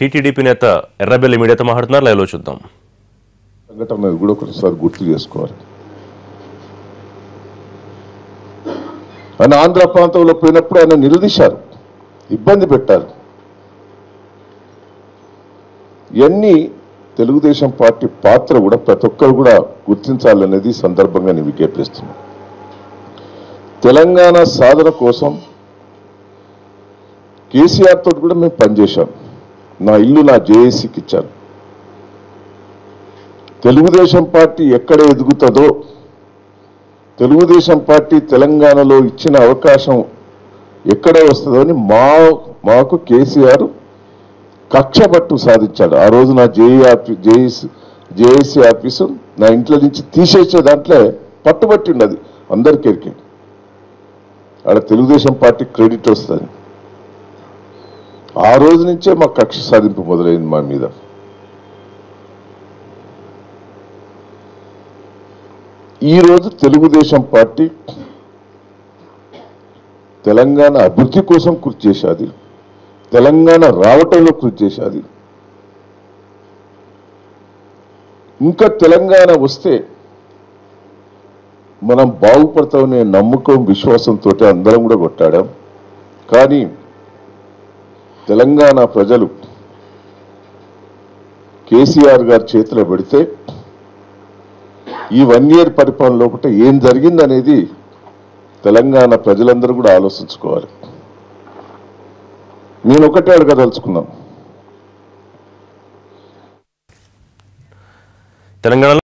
TTDP నేత ఎర్రబెల్లి మీడియాతో మాట్లాడుతున్నారు. లైవ్లో చూద్దాం. సంఘటన కూడా ఒకసారి గుర్తు చేసుకోవాలి. ఆయన ఆంధ్ర ప్రాంతంలో పోయినప్పుడు ఆయన నిలదీశారు, ఇబ్బంది పెట్టారు. ఇవన్నీ తెలుగుదేశం పార్టీ పాత్ర కూడా ప్రతి ఒక్కరు కూడా గుర్తించాలనేది సందర్భంగా నేను విజ్ఞప్తిస్తున్నాను. తెలంగాణ సాధన కోసం కేసీఆర్ తోటి కూడా మేము పనిచేశాం. నా ఇల్లు నా జేఏసీకి ఇచ్చాను. తెలుగుదేశం పార్టీ ఎక్కడ ఎదుగుతుందో, తెలుగుదేశం పార్టీ తెలంగాణలో ఇచ్చిన అవకాశం ఎక్కడ వస్తుందో అని మాకు కేసీఆర్ కక్ష పట్టు సాధించాడు. ఆ రోజు నా జేఏసీ ఆఫీసు నా ఇంట్లో నుంచి తీసేసే దాంట్లో పట్టుబట్టి ఉన్నది అందరికీ. ఆడ తెలుగుదేశం పార్టీ క్రెడిట్ వస్తుంది. ఆ రోజు నుంచే మా కక్ష సాధింపు మొదలైంది మా మీద. ఈరోజు తెలుగుదేశం పార్టీ తెలంగాణ అభివృద్ధి కోసం కృషి చేసేది, తెలంగాణ రావటంలో కృషి చేసేది. ఇంకా తెలంగాణ వస్తే మనం బాగుపడతామనే నమ్మకం విశ్వాసంతో అందరం కూడా కొట్టాడాం. కానీ తెలంగాణ ప్రజలు కేసీఆర్ గారి చేతిలో పెడితే ఈ 1 year పరిపాలన లోపల ఏం జరిగిందనేది తెలంగాణ ప్రజలందరూ కూడా ఆలోచించుకోవాలి. నేను ఒకటే అడగదలుచుకున్నాను. తెలంగాణలో